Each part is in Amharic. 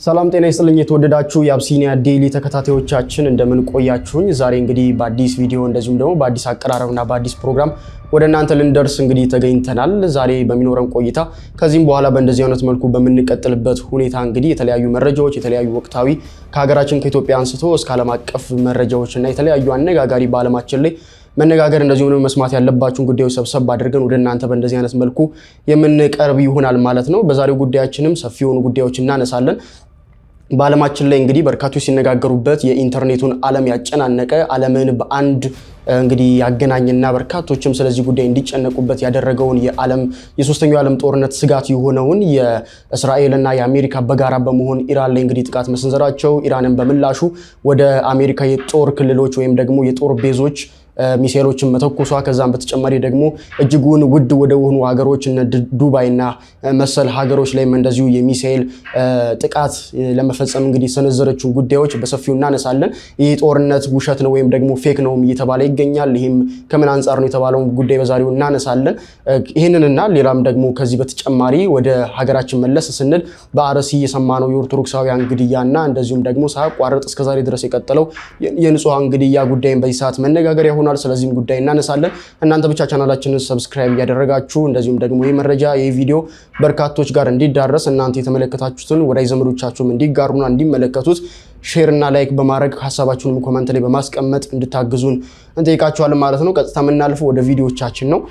ሰላም ጤና ይስጥልኝ የተወደዳችሁ የአብሲኒያ ዴይሊ ተከታታዮቻችን እንደምን ቆያችሁኝ? ዛሬ እንግዲህ በአዲስ ቪዲዮ እንደዚሁም ደግሞ በአዲስ አቀራረብና በአዲስ ፕሮግራም ወደ እናንተ ልንደርስ እንግዲህ ተገኝተናል። ዛሬ በሚኖረን ቆይታ ከዚህም በኋላ በእንደዚህ አይነት መልኩ በመንቀጥልበት ሁኔታ እንግዲህ የተለያዩ መረጃዎች የተለያዩ ወቅታዊ ከሀገራችን ከኢትዮጵያ አንስቶ እስከ ዓለም አቀፍ መረጃዎችና የተለያዩ አነጋጋሪ በዓለማችን ላይ መነጋገር እንደዚሁ ነው መስማት ያለባችሁን ጉዳዮች ሰብሰብ አድርገን ወደ እናንተ በእንደዚህ አይነት መልኩ የምንቀርብ ይሆናል ማለት ነው። በዛሬው ጉዳያችንም ሰፊ የሆኑ ጉዳዮች እናነሳለን። በዓለማችን ላይ እንግዲህ በርካቶች ሲነጋገሩበት የኢንተርኔቱን ዓለም ያጨናነቀ ዓለምን በአንድ እንግዲህ ያገናኝና በርካቶችም ስለዚህ ጉዳይ እንዲጨነቁበት ያደረገውን የሶስተኛው ዓለም ጦርነት ስጋት የሆነውን የእስራኤልና የአሜሪካ በጋራ በመሆን ኢራን ላይ እንግዲህ ጥቃት መሰንዘራቸው ኢራንን በምላሹ ወደ አሜሪካ የጦር ክልሎች ወይም ደግሞ የጦር ቤዞች ሚሳኤሎችን መተኮሷ ከዛም በተጨማሪ ደግሞ እጅጉን ውድ ወደ ሆኑ ሀገሮች እነ ዱባይና መሰል ሀገሮች ላይ እንደዚሁ የሚሳኤል ጥቃት ለመፈጸም እንግዲህ ሰነዘረችው ጉዳዮች በሰፊው እናነሳለን። ይህ ጦርነት ውሸት ነው ወይም ደግሞ ፌክ ነው እየተባለ ይገኛል። ይሄም ከምን አንፃር ነው የተባለውን ጉዳይ በዛሬው እናነሳለን። ይሄንንና ሌላም ደግሞ ከዚህ በተጨማሪ ወደ ሀገራችን መለስ ስንል በአርሲ የሰማነው የኦርቶዶክሳውያን ግድያና እንደዚሁም ደግሞ ሳያቋርጥ እስከዛሬ ድረስ የቀጠለው የንጹሃን ግድያ ጉዳይን በዚህ ሰዓት መነጋገር ይሆናል። ስለዚህም ጉዳይ እናነሳለን። እናንተ ብቻ ቻናላችንን ሰብስክራይብ ያደረጋችሁ እንደዚሁም ደግሞ ይህ መረጃ ይህ ቪዲዮ በርካቶች ጋር እንዲዳረስ እናንተ የተመለከታችሁትን ወዳጅ ዘመዶቻችሁም እንዲጋሩና እንዲመለከቱት ሼር እና ላይክ በማድረግ ሐሳባችሁንም ኮሜንት ላይ በማስቀመጥ እንድታግዙን እንጠይቃችኋለን ማለት ነው። ቀጥታ የምናልፈው ወደ ቪዲዮቻችን ነው።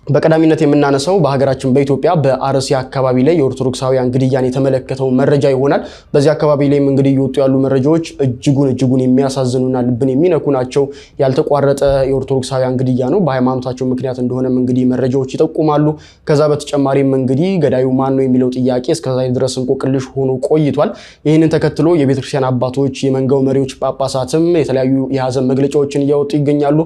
በቀዳሚነት የምናነሳው በሀገራችን በኢትዮጵያ በአርሲ አካባቢ ላይ የኦርቶዶክሳውያን ግድያን የተመለከተው መረጃ ይሆናል። በዚህ አካባቢ ላይም እንግዲህ እየወጡ ያሉ መረጃዎች እጅጉን የሚያሳዝኑና ልብን የሚነኩ ናቸው። ያልተቋረጠ የኦርቶዶክሳውያን ግድያ ነው። በሃይማኖታቸው ምክንያት እንደሆነም እንግዲህ መረጃዎች ይጠቁማሉ። ከዛ በተጨማሪም እንግዲህ ገዳዩ ማን ነው የሚለው ጥያቄ እስከዛሬ ድረስ እንቆቅልሽ ሆኖ ቆይቷል። ይህንን ተከትሎ የቤተክርስቲያን አባቶች፣ የመንጋው መሪዎች፣ ጳጳሳትም የተለያዩ የሀዘን መግለጫዎችን እያወጡ ይገኛሉ።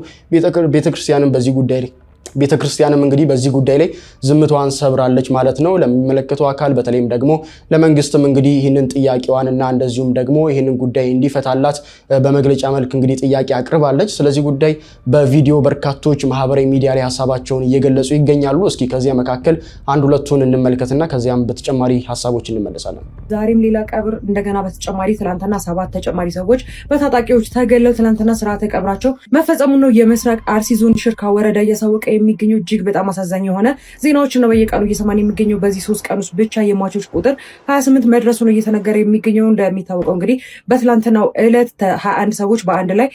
ቤተክርስቲያንም እንግዲህ በዚህ ጉዳይ ላይ ዝምታዋን ሰብራለች ማለት ነው። ለሚመለከተው አካል በተለይም ደግሞ ለመንግስትም እንግዲህ ይህንን ጥያቄዋንና እንደዚሁም ደግሞ ይህንን ጉዳይ እንዲፈታላት በመግለጫ መልክ እንግዲህ ጥያቄ አቅርባለች። ስለዚህ ጉዳይ በቪዲዮ በርካቶች ማህበራዊ ሚዲያ ላይ ሀሳባቸውን እየገለጹ ይገኛሉ። እስኪ ከዚያ መካከል አንድ ሁለቱን እንመልከትና ከዚያም በተጨማሪ ሀሳቦች እንመለሳለን። ዛሬም ሌላ ቀብር እንደገና በተጨማሪ ትላንትና 7 ተጨማሪ ሰዎች በታጣቂዎች ተገለው ትላንትና ስርዓተ ቀብራቸው መፈጸሙ ነው የምስራቅ አርሲ ዞን ሽርካ ወረዳ እያሳወቀ የሚገኘው። እጅግ በጣም አሳዛኝ የሆነ ዜናዎችን ነው በየቀኑ እየሰማን የሚገኘው። በዚህ 3 ቀን ውስጥ ብቻ የሟቾች ቁጥር 28 መድረሱ ነው እየተነገረ የሚገኘው። እንደሚታወቀው እንግዲህ በትላንትናው ዕለት 21 ሰዎች በአንድ ላይ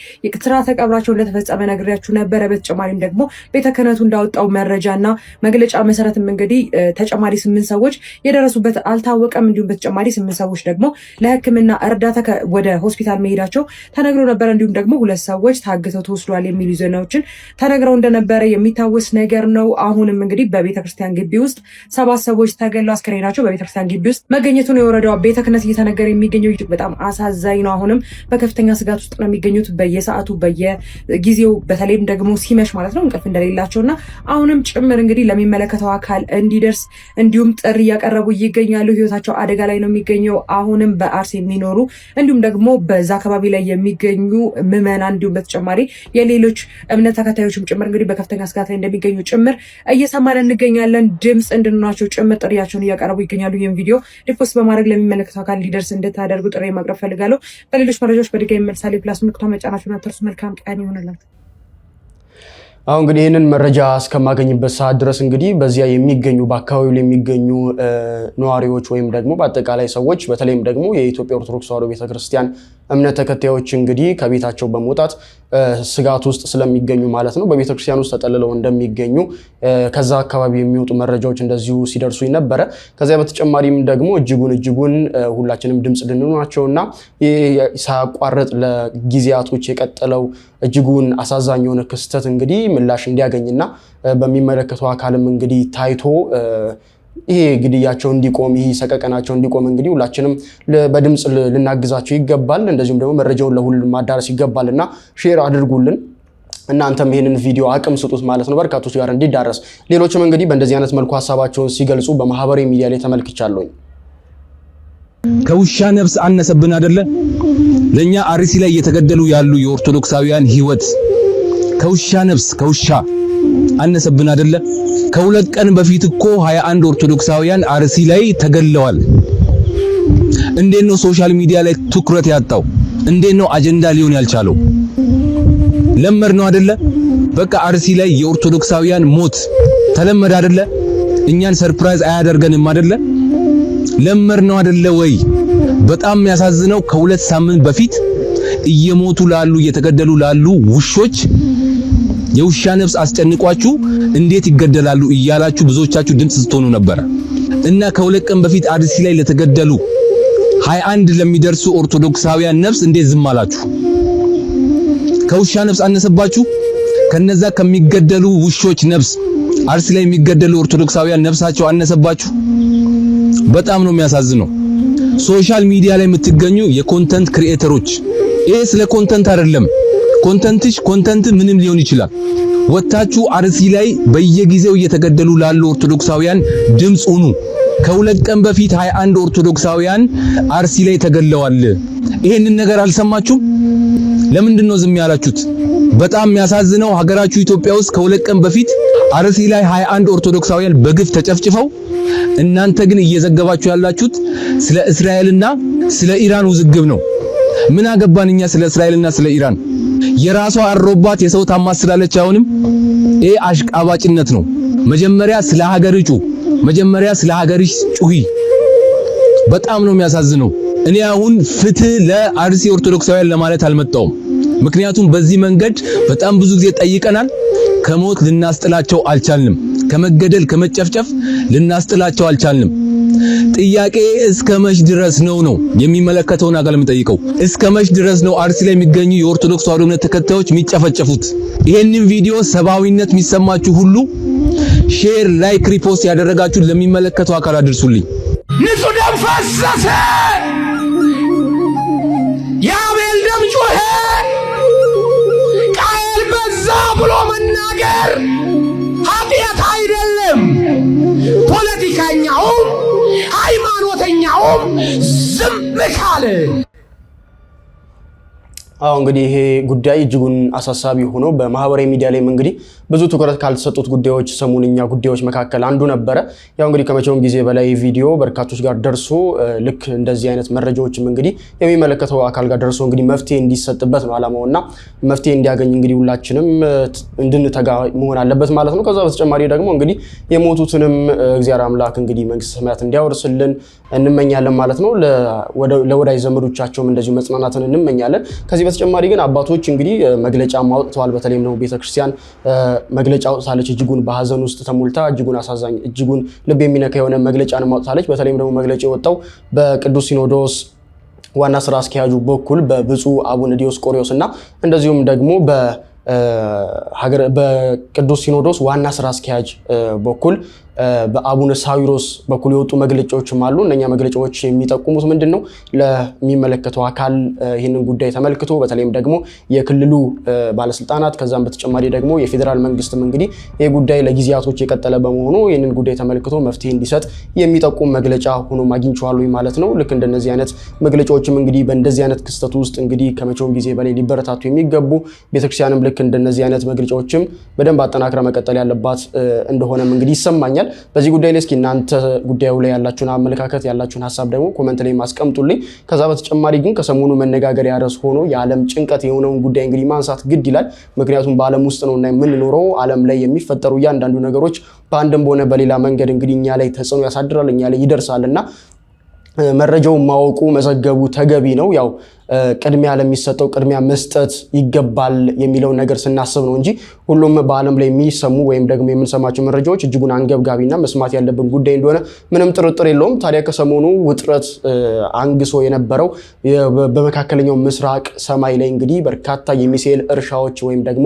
ስርዓተ ቀብራቸው እንደተፈጸመ ነግሬያችሁ ነበረ። በተጨማሪም ደግሞ ቤተ ክህነቱ እንዳወጣው መረጃና መግለጫ መሰረትም እንግዲህ ተጨማሪ 8 ሰዎች የደረሱበት አልታወቀም። እንዲሁም በተጨማሪ 8 ሰዎች ደግሞ ለሕክምና እርዳታ ወደ ሆስፒታል መሄዳቸው ተነግሮ ነበረ። እንዲሁም ደግሞ 2 ሰዎች ታግተው ተወስዷል የሚሉ ዜናዎችን ተነግረው እንደነበረ የሚታወስ ነገር ነው። አሁንም እንግዲህ በቤተክርስቲያን ግቢ ውስጥ 7 ሰዎች ተገለው አስከሬናቸው በቤተክርስቲያን ግቢ ውስጥ መገኘቱን የወረዳው ቤተ ክህነት እየተነገረ የሚገኘው እጅግ በጣም አሳዛኝ ነው። አሁንም በከፍተኛ ስጋት ውስጥ ነው የሚገኙት። በየሰዓቱ በየጊዜው በተለይም ደግሞ ሲመሽ ማለት ነው እንቅልፍ እንደሌላቸውና አሁንም ጭምር እንግዲህ ለሚመለከተው አካል እንዲደርስ እንዲሁም ጥሪ እያቀረቡ ይገኛሉ። ህይወታቸው አደጋ ላይ ነው የሚገኘው። አሁንም በአርሲ የሚኖሩ እንዲሁም ደግሞ በዛ አካባቢ ላይ የሚገኙ ምዕመናን እንዲሁም በተጨማሪ የሌሎች እምነት ተከታዮችም ጭምር እንግዲህ በከፍተኛ ስጋት ላይ እንደሚገኙ ጭምር እየሰማን እንገኛለን። ድምጽ እንድንሆናቸው ጭምር ጥሪያቸውን እያቀረቡ ይገኛሉ። ይህን ቪዲዮ ሪፖስት በማድረግ ለሚመለከተው አካል እንዲደርስ እንድታደርጉ ጥሪ ማቅረብ ፈልጋለሁ። በሌሎች መረጃዎች በድጋሚ መልሳሌ ፕላስ ምልክቷን መጫናችሁን አትርሱ። መልካም ቀን ይሆንላችሁ። አሁን እንግዲህ ይህንን መረጃ እስከማገኝበት ሰዓት ድረስ እንግዲህ በዚያ የሚገኙ በአካባቢው ላይ የሚገኙ ነዋሪዎች ወይም ደግሞ በአጠቃላይ ሰዎች በተለይም ደግሞ የኢትዮጵያ ኦርቶዶክስ ተዋሕዶ ቤተክርስቲያን እምነት ተከታዮች እንግዲህ ከቤታቸው በመውጣት ስጋት ውስጥ ስለሚገኙ ማለት ነው በቤተክርስቲያን ውስጥ ተጠልለው እንደሚገኙ ከዛ አካባቢ የሚወጡ መረጃዎች እንደዚሁ ሲደርሱ ነበረ። ከዚያ በተጨማሪም ደግሞ እጅጉን ሁላችንም ድምጽ ልንሆናቸውና ሳያቋርጥ ለጊዜያቶች የቀጠለው እጅጉን አሳዛኝ የሆነ ክስተት እንግዲህ ምላሽ እንዲያገኝና በሚመለከተው አካልም እንግዲህ ታይቶ ይሄ ግድያቸው እንዲቆም ይሄ ሰቀቀናቸው እንዲቆም እንግዲህ ሁላችንም በድምጽ ልናግዛቸው ይገባል። እንደዚሁም ደግሞ መረጃውን ለሁሉም ማዳረስ ይገባልና ሼር አድርጉልን። እናንተም ይሄንን ቪዲዮ አቅም ስጡት ማለት ነው በርካቶች ጋር እንዲዳረስ። ሌሎችም እንግዲህ በእንደዚህ አይነት መልኩ ሐሳባቸውን ሲገልጹ በማህበራዊ ሚዲያ ላይ ተመልክቻለሁ። ከውሻ ነፍስ አነሰብን አይደለ? ለኛ አርሲ ላይ እየተገደሉ ያሉ የኦርቶዶክሳውያን ህይወት ከውሻ ነፍስ ከውሻ አነሰብን አይደለ? ከሁለት ቀን በፊት እኮ 21 ኦርቶዶክሳውያን አርሲ ላይ ተገለዋል። እንዴት ነው ሶሻል ሚዲያ ላይ ትኩረት ያጣው? እንዴት ነው አጀንዳ ሊሆን ያልቻለው? ለመር ነው አይደለ? በቃ አርሲ ላይ የኦርቶዶክሳውያን ሞት ተለመደ አይደለ? እኛን ሰርፕራይዝ አያደርገንም አይደለ? ለመር ነው አይደለ ወይ? በጣም የሚያሳዝነው ከሁለት ሳምንት በፊት እየሞቱ ላሉ እየተገደሉ ላሉ ውሾች የውሻ ነፍስ አስጨንቋችሁ እንዴት ይገደላሉ እያላችሁ ብዙዎቻችሁ ድምጽ ስትሆኑ ነበር። እና ከሁለት ቀን በፊት አርሲ ላይ ለተገደሉ 21 ለሚደርሱ ኦርቶዶክሳውያን ነፍስ እንዴት ዝም አላችሁ? ከውሻ ነፍስ አነሰባችሁ? ከነዛ ከሚገደሉ ውሾች ነፍስ አርሲ ላይ የሚገደሉ ኦርቶዶክሳውያን ነፍሳቸው አነሰባችሁ? በጣም ነው የሚያሳዝነው። ሶሻል ሚዲያ ላይ የምትገኙ የኮንተንት ክሪኤተሮች ይሄ ስለ ኮንተንት አይደለም። ኮንተንት ምንም ሊሆን ይችላል። ወጣችሁ አርሲ ላይ በየጊዜው እየተገደሉ ላሉ ኦርቶዶክሳውያን ድምጽ ሁኑ። ከሁለት ቀን በፊት 21 ኦርቶዶክሳውያን አርሲ ላይ ተገለዋል። ይሄንን ነገር አልሰማችሁም? ለምንድን ነው ዝም ያላችሁት? በጣም የሚያሳዝነው ሀገራችሁ ኢትዮጵያ ውስጥ ከሁለት ቀን በፊት አርሲ ላይ 21 ኦርቶዶክሳውያን በግፍ ተጨፍጭፈው እናንተ ግን እየዘገባችሁ ያላችሁት ስለ እስራኤልና ስለ ኢራን ውዝግብ ነው። ምን አገባን እኛ ስለ እስራኤልና ስለ ኢራን? የራሷ አሮባት የሰው ታማስላለች። አሁንም ይሄ አሽቃባጭነት ነው። መጀመሪያ ስለ ሀገር ጩ፣ መጀመሪያ ስለ ሀገርሽ ጩሂ። በጣም ነው የሚያሳዝነው። እኔ አሁን ፍትህ ለአርሲ ኦርቶዶክሳውያን ለማለት አልመጣውም። ምክንያቱም በዚህ መንገድ በጣም ብዙ ጊዜ ጠይቀናል። ከሞት ልናስጥላቸው አልቻልንም። ከመገደል ከመጨፍጨፍ ልናስጥላቸው አልቻልንም። ጥያቄ እስከ መች ድረስ ነው የሚመለከተውን አካል የምጠይቀው? እስከ መች ድረስ ነው አርሲ ላይ የሚገኙ የኦርቶዶክስ ተዋሕዶ እምነት ተከታዮች የሚጨፈጨፉት? ይሄንን ቪዲዮ ሰብአዊነት የሚሰማችሁ ሁሉ ሼር፣ ላይክ፣ ሪፖስት ያደረጋችሁ ለሚመለከተው አካል አድርሱልኝ። ንጹህ ደም ፈሰሰ፣ የአቤል ደም ጮኸ። ቃየል በዛ ብሎ መናገር ኃጢአት አይደለም። ፖለቲከኛውም ሃይማኖተኛውም ዝም ካለ እንግዲህ ይሄ ጉዳይ እጅጉን አሳሳቢ ሆኖ በማህበራዊ ሚዲያ ላይ እንግዲህ ብዙ ትኩረት ካልተሰጡት ጉዳዮች ሰሞንኛ ጉዳዮች መካከል አንዱ ነበረ። ያው እንግዲህ ከመቼውም ጊዜ በላይ ቪዲዮ በርካቶች ጋር ደርሶ ልክ እንደዚህ አይነት መረጃዎችም እንግዲህ የሚመለከተው አካል ጋር ደርሶ እንግዲህ መፍትሄ እንዲሰጥበት ነው ዓላማውና መፍትሄ እንዲያገኝ እንግዲህ ሁላችንም እንድንተጋ መሆን አለበት ማለት ነው። ከዛ በተጨማሪ ደግሞ እንግዲህ የሞቱትንም እግዚአብሔር አምላክ እንግዲህ መንግስተ ሰማያት እንዲያወርስልን እንመኛለን ማለት ነው። ለወዳጅ ዘመዶቻቸውም እንደዚሁ መጽናናትን እንመኛለን። ከዚህ በተጨማሪ ግን አባቶች እንግዲህ መግለጫ ማውጥተዋል። በተለይም ነው ቤተክርስቲያን መግለጫ አውጥታለች። እጅጉን በሐዘን ውስጥ ተሞልታ እጅጉን አሳዛኝ እጅጉን ልብ የሚነካ የሆነ መግለጫን ማውጥታለች። በተለይም ደግሞ መግለጫ የወጣው በቅዱስ ሲኖዶስ ዋና ስራ አስኪያጁ በኩል በብፁዕ አቡነ ዲዮስቆሪዮስ እና እንደዚሁም ደግሞ በቅዱስ ሲኖዶስ ዋና ስራ አስኪያጅ በኩል በአቡነ ሳዊሮስ በኩል የወጡ መግለጫዎችም አሉ። እነኛ መግለጫዎች የሚጠቁሙት ምንድነው? ለሚመለከተው አካል ይህንን ጉዳይ ተመልክቶ በተለይም ደግሞ የክልሉ ባለስልጣናት ከዛም በተጨማሪ ደግሞ የፌዴራል መንግስትም እንግዲህ ይህ ጉዳይ ለጊዜያቶች የቀጠለ በመሆኑ ይህንን ጉዳይ ተመልክቶ መፍትሄ እንዲሰጥ የሚጠቁም መግለጫ ሆኖ አግኝቼዋለሁ ማለት ነው። ልክ እንደነዚህ አይነት መግለጫዎችም እንግዲህ በእንደዚህ አይነት ክስተት ውስጥ እንግዲህ ከመቼውም ጊዜ በላይ ሊበረታቱ የሚገቡ ቤተክርስቲያንም ልክ እንደነዚህ አይነት መግለጫዎችም በደንብ አጠናክራ መቀጠል ያለባት እንደሆነም እንግዲህ ይሰማኛል። በዚህ ጉዳይ ላይ እስኪ እናንተ ጉዳዩ ላይ ያላችሁን አመለካከት ያላችሁን ሐሳብ ደግሞ ኮሜንት ላይ ማስቀምጡልኝ። ከዛ በተጨማሪ ግን ከሰሞኑ መነጋገሪያ ርዕስ ሆኖ የዓለም ጭንቀት የሆነውን ጉዳይ እንግዲህ ማንሳት ግድ ይላል። ምክንያቱም በዓለም ውስጥ ነውና የምንኖረው። ዓለም ላይ የሚፈጠሩ እያንዳንዱ ነገሮች በአንድም ሆነ በሌላ መንገድ እንግዲህ እኛ ላይ ተጽዕኖ ያሳድራል፣ እኛ ላይ ይደርሳልና መረጃውን ማወቁ መዘገቡ ተገቢ ነው። ያው ቅድሚያ ለሚሰጠው ቅድሚያ መስጠት ይገባል የሚለው ነገር ስናስብ ነው እንጂ ሁሉም በዓለም ላይ የሚሰሙ ወይም ደግሞ የምንሰማቸው መረጃዎች እጅጉን አንገብጋቢና መስማት ያለብን ጉዳይ እንደሆነ ምንም ጥርጥር የለውም። ታዲያ ከሰሞኑ ውጥረት አንግሶ የነበረው በመካከለኛው ምስራቅ ሰማይ ላይ እንግዲህ በርካታ የሚሳኤል እርሻዎች ወይም ደግሞ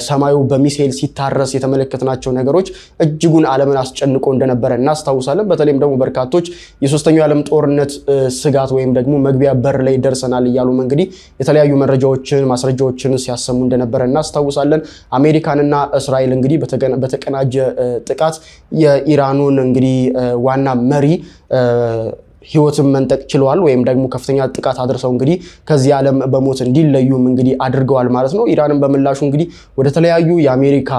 ሰማዩ በሚሳኤል ሲታረስ የተመለከትናቸው ነገሮች እጅጉን ዓለምን አስጨንቆ እንደነበረ እናስታውሳለን። በተለይም ደግሞ በርካቶች የሶስተኛው ዓለም ጦርነት ስጋት ወይም ደግሞ መግቢያ በር ላይ ደርሰናል እያሉም እንግዲህ የተለያዩ መረጃዎችን ማስረጃዎችን ሲያሰሙ እንደነበረ እናስታውሳለን። አሜሪካንና እስራኤል እንግዲህ በተቀናጀ ጥቃት የኢራኑን እንግዲህ ዋና መሪ ህይወትን መንጠቅ ችለዋል ወይም ደግሞ ከፍተኛ ጥቃት አድርሰው እንግዲህ ከዚህ ዓለም በሞት እንዲለዩም እንግዲህ አድርገዋል ማለት ነው። ኢራንን በምላሹ እንግዲህ ወደ ተለያዩ የአሜሪካ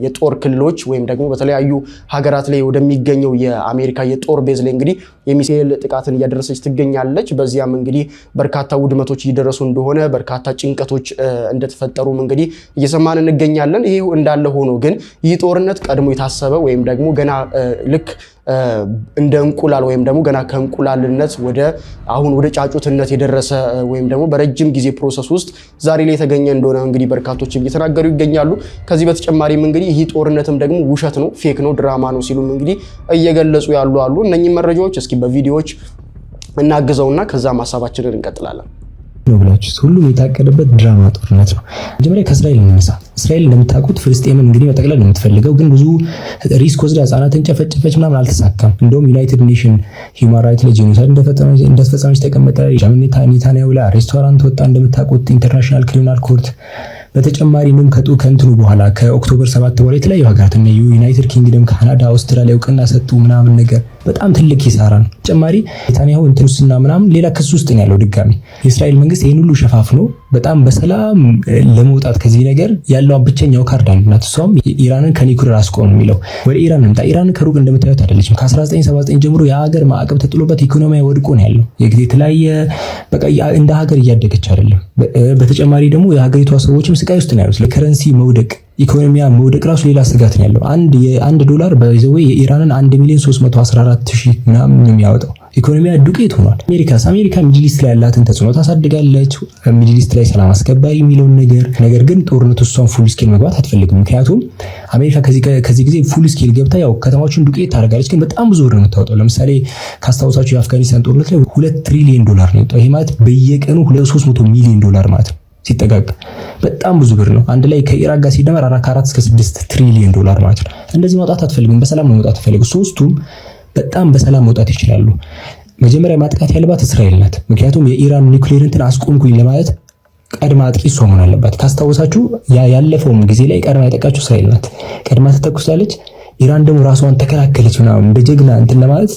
የጦር ክልሎች ወይም ደግሞ በተለያዩ ሀገራት ላይ ወደሚገኘው የአሜሪካ የጦር ቤዝ ላይ እንግዲህ የሚሳኤል ጥቃትን እያደረሰች ትገኛለች። በዚያም እንግዲህ በርካታ ውድመቶች እየደረሱ እንደሆነ በርካታ ጭንቀቶች እንደተፈጠሩም እንግዲህ እየሰማን እንገኛለን። ይሄ እንዳለ ሆኖ ግን ይህ ጦርነት ቀድሞ የታሰበ ወይም ደግሞ ገና ልክ እንደ እንቁላል ወይም ደግሞ ገና ከእንቁላልነት አሁን ወደ ጫጩትነት የደረሰ ወይም ደግሞ በረጅም ጊዜ ፕሮሰስ ውስጥ ዛሬ ላይ የተገኘ እንደሆነ እንግዲህ በርካቶች እየተናገሩ ይገኛሉ። ከዚህ በተጨማሪም እንግዲህ ይህ ጦርነትም ደግሞ ውሸት ነው፣ ፌክ ነው፣ ድራማ ነው ሲሉም እንግዲህ እየገለጹ ያሉ አሉ። እነኚህ መረጃዎች እስኪ በቪዲዮዎች እናግዘውና ከዛ ሐሳባችንን እንቀጥላለን ነው ብላችሁ ሁሉም የታቀደበት ድራማ ጦርነት ነው። መጀመሪያ ከእስራኤል እንነሳ። እስራኤል እንደምታውቁት ፍልስጤምን እንግዲህ መጠቅለል ነው የምትፈልገው፣ ግን ብዙ ሪስክ ወስዳ ህጻናትን ጨፈጨፈች ምናምን አልተሳካም። እንደውም ዩናይትድ ኔሽን ሂውማን ራይት ላይ ጄኖሳይድ እንደተፈጸመች ተቀመጠ። ኔታንያሁ ላይ ሬስቶራንት ወጣ እንደምታውቁት ኢንተርናሽናል ክሪሚናል ኮርት። በተጨማሪ ምን ከእንትኑ በኋላ ከኦክቶበር 7 በኋላ የተለያዩ ሀገራት እና ዩናይትድ ኪንግደም፣ ካናዳ፣ አውስትራሊያ እውቅና ሰጡ ምናምን ነገር በጣም ትልቅ ኪሳራ ነው። ተጨማሪ ኔታንያሁ እንትንስና ምናምን ሌላ ክስ ውስጥ ነው ያለው ድጋሚ። የእስራኤል መንግስት ይህን ሁሉ ሸፋፍኖ በጣም በሰላም ለመውጣት ከዚህ ነገር ያለው ብቸኛው ካርድ አንድናት፣ እሷም ኢራንን ከኒኩሌር አስቆም ነው የሚለው። ወደ ኢራን እንምጣ። ኢራን ከሩቅ እንደምታዩት አይደለችም። ከ1979 ጀምሮ የሀገር ማዕቀብ ተጥሎበት ኢኮኖሚያ ወድቆ ነው ያለው። የተለያየ በቃ እንደ ሀገር እያደገች አይደለም። በተጨማሪ ደግሞ የሀገሪቷ ሰዎችም ስቃይ ውስጥ ነው ያሉት። ለከረንሲ መውደቅ ኢኮኖሚያ መውደቅ ራሱ ሌላ ስጋት ነው ያለው። አንድ ዶላር በዘዌ የኢራንን 1,314,000 ምናምን ነው የሚያወጣው። ኢኮኖሚያ ዱቄት ሆኗል። አሜሪካ ሚድል ኢስት ላይ ያላትን ተጽዕኖ ታሳድጋለች። ሚድል ኢስት ላይ ሰላም አስከባሪ የሚለውን ነገር ግን ጦርነቱ እሷን ፉል ስኬል መግባት አትፈልግም። ምክንያቱም አሜሪካ ከዚህ ጊዜ ፉል ስኬል ገብታ ያው ከተማዎችን ዱቄት ታደርጋለች፣ ግን በጣም ብዙ ብር ነው የምታወጣው። ለምሳሌ ካስታውሳችሁ የአፍጋኒስታን ጦርነት ላይ $2 ትሪሊየን ነው የወጣው። ይሄ ማለት በየቀኑ $300 ሚሊዮን ማለት ነው ሲጠጋጋ በጣም ብዙ ብር ነው። አንድ ላይ ከኢራቅ ጋር ሲደመር 4 እስከ 6 ትሪሊየን ማለት ነው። እንደዚህ ማውጣት አትፈልግም። በሰላም ነው መውጣት አትፈልጉ። ሶስቱም በጣም በሰላም መውጣት ይችላሉ። መጀመሪያ ማጥቃት ያለባት እስራኤል ናት። ምክንያቱም የኢራን ኒውክሌር እንትን አስቆምኩኝ ለማለት ቀድማ አጥቂ እሷ መሆን አለባት። ካስታወሳችሁ ያለፈውም ጊዜ ላይ ቀድማ ያጠቃችው እስራኤል ናት። ቀድማ ተተኩሳለች። ኢራን ደግሞ ራሷን ተከላከለች ምናምን እንደ ጀግና እንትን ለማለት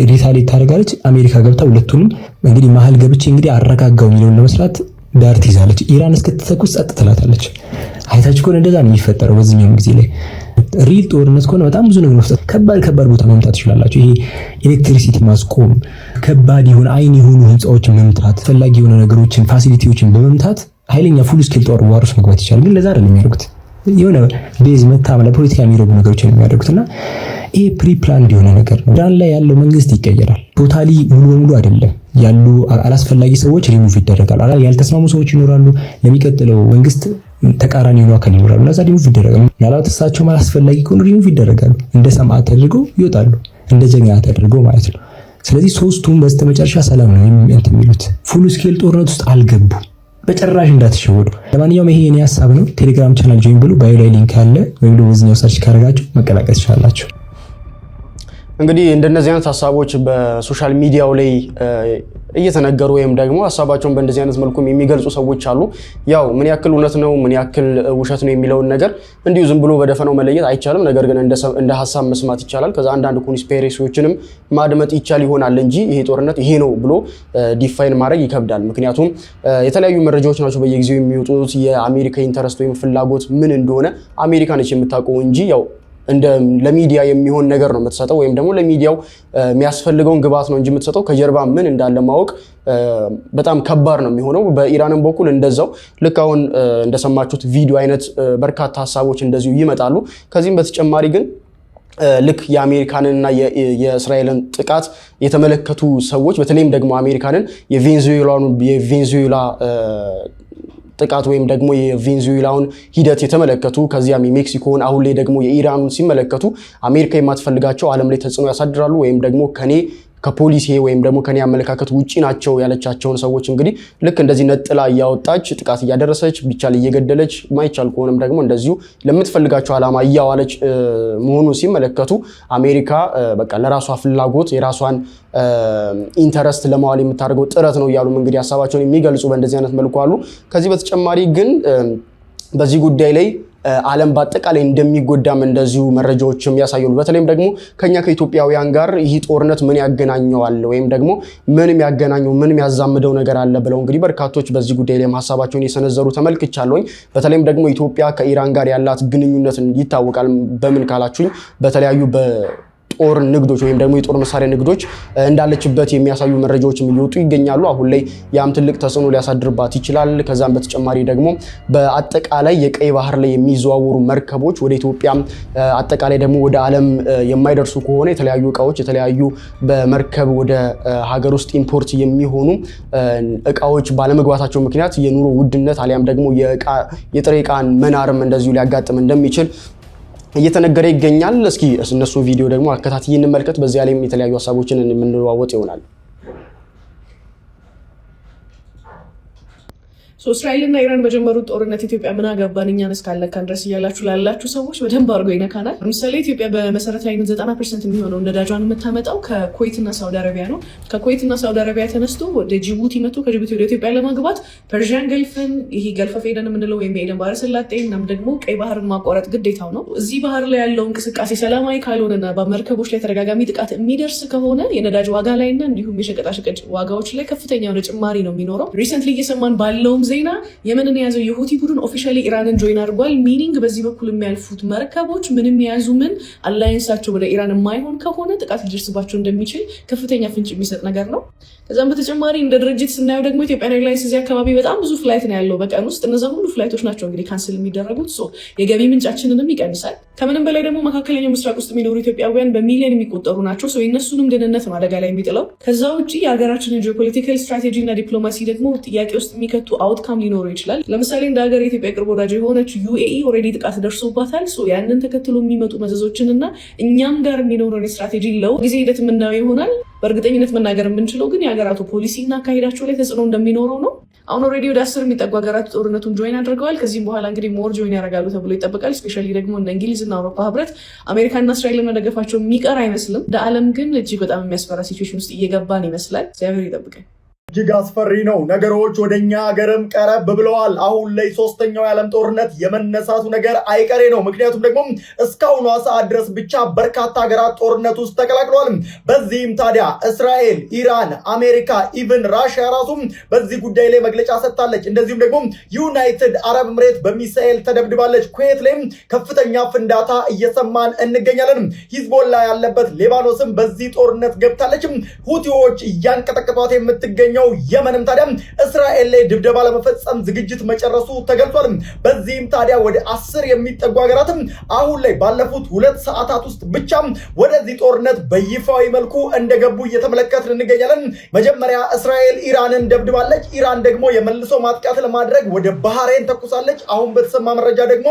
ሪታሊት ታደርጋለች። አሜሪካ ገብታ ሁለቱንም እንግዲህ መሀል ገብቼ እንግዲህ አረጋጋው የሚለውን ለመስራት ዳር ትይዛለች። ኢራን እስክትተኩስ ጸጥ ትላታለች። አይታችሁ ከሆነ እንደዛ ነው የሚፈጠረው። በዚህኛው ጊዜ ላይ ሪል ጦርነት ከሆነ በጣም ብዙ ነገር መፍጠር ከባድ ቦታ መምታት ትችላላችሁ። ይሄ ኤሌክትሪሲቲ ማስቆም፣ ከባድ የሆነ አይን የሆኑ ህንጻዎችን መምታት፣ ፈላጊ የሆነ ነገሮችን ፋሲሊቲዎችን በመምታት ኃይለኛ ፉል ስኬል ጦር ዋር ውስጥ መግባት ይችላል። ግን ለዛ አይደለም የሚያደርጉት። የሆነ ቤዝ መታመለ ፖለቲካ የሚረጉ ነገሮችን የሚያደርጉትና ይሄ ፕሪፕላንድ የሆነ ነገር ነው። ኢራን ላይ ያለው መንግስት ይቀየራል። ቶታሊ ሙሉ በሙሉ አይደለም። ያሉ አላስፈላጊ ሰዎች ሪሙቭ ይደረጋል። ያልተስማሙ ሰዎች ይኖራሉ። ለሚቀጥለው መንግስት ተቃራኒ የሆኑ አካል ይኖራሉ። ለዛ ሪሙቭ ይደረጋሉ። ምናልባት እሳቸው አላስፈላጊ ከሆኑ ሪሙቭ ይደረጋሉ። እንደ ሰማዕት ተደርገው ይወጣሉ። እንደ ጀግና ተደርገው ማለት ነው። ስለዚህ ሶስቱም በስተመጨረሻ ሰላም ነው የሚሉት። ፉል ስኬል ጦርነት ውስጥ አልገቡ። በጭራሽ እንዳትሸወዱ። ለማንኛውም ይሄ የኔ ሐሳብ ነው። ቴሌግራም ቻናል ጆይን ብሉ። ባዮ ላይ ሊንክ አለ፣ ወይም ደግሞ እዚህኛው ሰርች ካደረጋችሁ መቀላቀል ትችላላችሁ። እንግዲህ እንደነዚህ አይነት ሐሳቦች በሶሻል ሚዲያው ላይ እየተነገሩ ወይም ደግሞ ሐሳባቸውን በእንደዚህ አይነት መልኩም የሚገልጹ ሰዎች አሉ። ያው ምን ያክል እውነት ነው ምን ያክል ውሸት ነው የሚለውን ነገር እንዲሁ ዝም ብሎ በደፈናው መለየት አይቻልም። ነገር ግን እንደ ሐሳብ መስማት ይቻላል። ከዛ አንዳንድ ኮንስፒሬሲዎችንም ማድመጥ ይቻል ይሆናል እንጂ ይሄ ጦርነት ይሄ ነው ብሎ ዲፋይን ማድረግ ይከብዳል። ምክንያቱም የተለያዩ መረጃዎች ናቸው በየጊዜው የሚወጡት። የአሜሪካ ኢንተረስት ወይም ፍላጎት ምን እንደሆነ አሜሪካ ነች የምታውቀው እንጂ ያው ለሚዲያ የሚሆን ነገር ነው የምትሰጠው፣ ወይም ደግሞ ለሚዲያው የሚያስፈልገውን ግብዓት ነው እንጂ የምትሰጠው ከጀርባ ምን እንዳለ ማወቅ በጣም ከባድ ነው የሚሆነው። በኢራንም በኩል እንደዛው ልክ አሁን እንደሰማችሁት ቪዲዮ አይነት በርካታ ሐሳቦች እንደዚሁ ይመጣሉ። ከዚህም በተጨማሪ ግን ልክ የአሜሪካንና የእስራኤልን ጥቃት የተመለከቱ ሰዎች በተለይም ደግሞ አሜሪካንን የቬንዙዌላ ጥቃት ወይም ደግሞ የቬንዙዌላውን ሂደት የተመለከቱ ከዚያም የሜክሲኮን አሁን ላይ ደግሞ የኢራኑን ሲመለከቱ አሜሪካ የማትፈልጋቸው ዓለም ላይ ተጽዕኖ ያሳድራሉ ወይም ደግሞ ከፖሊሲ ወይም ደግሞ ከኔ አመለካከት ውጪ ናቸው ያለቻቸውን ሰዎች እንግዲህ ልክ እንደዚህ ነጥላ እያወጣች ጥቃት እያደረሰች ቢቻል እየገደለች ማይቻል ከሆነም ደግሞ እንደዚሁ ለምትፈልጋቸው ዓላማ እያዋለች መሆኑን ሲመለከቱ አሜሪካ በቃ ለራሷ ፍላጎት የራሷን ኢንተረስት ለማዋል የምታደርገው ጥረት ነው እያሉ እንግዲህ ሐሳባቸውን የሚገልጹ በእንደዚህ አይነት መልኩ አሉ። ከዚህ በተጨማሪ ግን በዚህ ጉዳይ ላይ ዓለም በአጠቃላይ እንደሚጎዳም እንደዚሁ መረጃዎችም ያሳያሉ። በተለይም ደግሞ ከኛ ከኢትዮጵያውያን ጋር ይህ ጦርነት ምን ያገናኘዋል ወይም ደግሞ ምንም ያገናኘው ምንም ያዛምደው ነገር አለ ብለው እንግዲህ በርካቶች በዚህ ጉዳይ ላይ ሐሳባቸውን የሰነዘሩ ተመልክቻለሁኝ። በተለይም ደግሞ ኢትዮጵያ ከኢራን ጋር ያላት ግንኙነት ይታወቃል። በምን ካላችሁኝ በተለያዩ ጦር ንግዶች ወይም ደግሞ የጦር መሳሪያ ንግዶች እንዳለችበት የሚያሳዩ መረጃዎችም እየወጡ ይገኛሉ። አሁን ላይ ያም ትልቅ ተጽዕኖ ሊያሳድርባት ይችላል። ከዛም በተጨማሪ ደግሞ በአጠቃላይ የቀይ ባህር ላይ የሚዘዋወሩ መርከቦች ወደ ኢትዮጵያ አጠቃላይ ደግሞ ወደ ዓለም የማይደርሱ ከሆነ የተለያዩ እቃዎች የተለያዩ በመርከብ ወደ ሀገር ውስጥ ኢምፖርት የሚሆኑ እቃዎች ባለመግባታቸው ምክንያት የኑሮ ውድነት አሊያም ደግሞ የጥሬ ዕቃን መናርም እንደዚሁ ሊያጋጥም እንደሚችል እየተነገረ ይገኛል። እስኪ እነሱ ቪዲዮ ደግሞ አከታትዬ እንመልከት። በዚያ ላይም የተለያዩ ሀሳቦችን የምንለዋወጥ ይሆናል። እስራኤልና ኢራን በጀመሩት ጦርነት ኢትዮጵያ ምን አገባን እኛን እስካለካን ድረስ እያላችሁ ላላችሁ ሰዎች በደንብ አድርጎ ይነካናል። ለምሳሌ ኢትዮጵያ በመሰረታዊነት 90% የሚሆነው ነዳጇን የምታመጣው ከኩዌትና ሳውዲ አረቢያ ነው። ከኩዌትና ሳውዲ አረቢያ ተነስቶ ወደ ጅቡቲ መጥቶ ከጅቡቲ ወደ ኢትዮጵያ ለማግባት ፐርሺያን ገልፍን ይሄ ገልፈ ኤደን የምንለው ወይም የኤደን ባህረ ሰላጤ እናም ደግሞ ቀይ ባህርን ማቋረጥ ግዴታው ነው። እዚህ ባህር ላይ ያለው እንቅስቃሴ ሰላማዊ ካልሆነና በመርከቦች ላይ ተደጋጋሚ ጥቃት የሚደርስ ከሆነ የነዳጅ ዋጋ ላይና እንዲሁም የሸቀጣሸቀጥ ዋጋዎች ላይ ከፍተኛ የሆነ ጭማሪ ነው የሚኖረው። ሪሰንትሊ እየሰማን ባለውም ዜና የመንን የያዘው የሁቲ ቡድን ኦፊሻሊ ኢራንን ጆይን አድርጓል። ሚኒንግ በዚህ በኩል የሚያልፉት መርከቦች ምንም የያዙ ምን አላይንሳቸው ወደ ኢራን የማይሆን ከሆነ ጥቃት ሊደርስባቸው እንደሚችል ከፍተኛ ፍንጭ የሚሰጥ ነገር ነው። ከዛም በተጨማሪ እንደ ድርጅት ስናየው ደግሞ ኢትዮጵያን ኤርላይንስ እዚህ አካባቢ በጣም ብዙ ፍላይት ነው ያለው በቀን ውስጥ። እነዛ ሁሉ ፍላይቶች ናቸው እንግዲህ ካንስል የሚደረጉት። የገቢ ምንጫችንንም ይቀንሳል። ከምንም በላይ ደግሞ መካከለኛው ምስራቅ ውስጥ የሚኖሩ ኢትዮጵያውያን በሚሊዮን የሚቆጠሩ ናቸው። የእነሱንም ደህንነት ነው አደጋ ላይ የሚጥለው። ከዛ ውጭ የሀገራችንን ጂኦፖለቲካል ስትራቴጂ እና ዲፕሎማሲ ደግሞ ጥያቄ ውስጥ የሚከቱ አውትካም ሊኖረው ይችላል። ለምሳሌ እንደ ሀገር የኢትዮጵያ ቅርብ ወዳጅ የሆነች ዩኤኢ ኦልሬዲ ጥቃት ደርሶባታል። ያንን ተከትሎ የሚመጡ መዘዞችን እና እኛም ጋር የሚኖረን የስትራቴጂ ለውጥ ጊዜ ሂደት የምናየው ይሆናል። በእርግጠኝነት መናገር የምንችለው ግን የሀገራቱ ፖሊሲ እና አካሄዳቸው ላይ ተጽዕኖ እንደሚኖረው ነው። አሁን ኦልሬዲ ወደ 10 የሚጠጉ ሀገራት ጦርነቱን ጆይን አድርገዋል። ከዚህም በኋላ እንግዲህ ሞር ጆይን ያደርጋሉ ተብሎ ይጠበቃል። ስፔሻሊ ደግሞ እንደ እንግሊዝና አውሮፓ ህብረት አሜሪካና እስራኤልን መደገፋቸው የሚቀር አይመስልም። እንደ ዓለም ግን እጅግ በጣም የሚያስፈራ ሲቹዌሽን ውስጥ እየገባን ይመስላል። እግዚአብሔር ይጠብቀን። እጅግ አስፈሪ ነው። ነገሮች ወደኛ ሀገርም ቀረብ ብለዋል። አሁን ላይ ሶስተኛው የዓለም ጦርነት የመነሳቱ ነገር አይቀሬ ነው። ምክንያቱም ደግሞ እስካሁኗ ሰዓት ድረስ ብቻ በርካታ ሀገራት ጦርነት ውስጥ ተቀላቅለዋል። በዚህም ታዲያ እስራኤል፣ ኢራን፣ አሜሪካ ኢቭን ራሽያ ራሱ በዚህ ጉዳይ ላይ መግለጫ ሰጥታለች። እንደዚሁም ደግሞ ዩናይትድ አረብ ኤምሬት በሚሳኤል ተደብድባለች። ኩዌት ላይም ከፍተኛ ፍንዳታ እየሰማን እንገኛለን። ሂዝቦላ ያለበት ሊባኖስም በዚህ ጦርነት ገብታለች። ሁቲዎች እያንቀጠቀጧት የምትገኘው የመንም ታዲያ እስራኤል ላይ ድብደባ ለመፈጸም ዝግጅት መጨረሱ ተገልጿል። በዚህም ታዲያ ወደ 10 የሚጠጉ ሀገራትም አሁን ላይ ባለፉት 2 ሰዓታት ውስጥ ብቻ ወደዚህ ጦርነት በይፋዊ መልኩ እንደገቡ እየተመለከትን እንገኛለን። መጀመሪያ እስራኤል ኢራንን ደብድባለች። ኢራን ደግሞ የመልሶ ማጥቃት ለማድረግ ወደ ባህሬን ተኩሳለች። አሁን በተሰማ መረጃ ደግሞ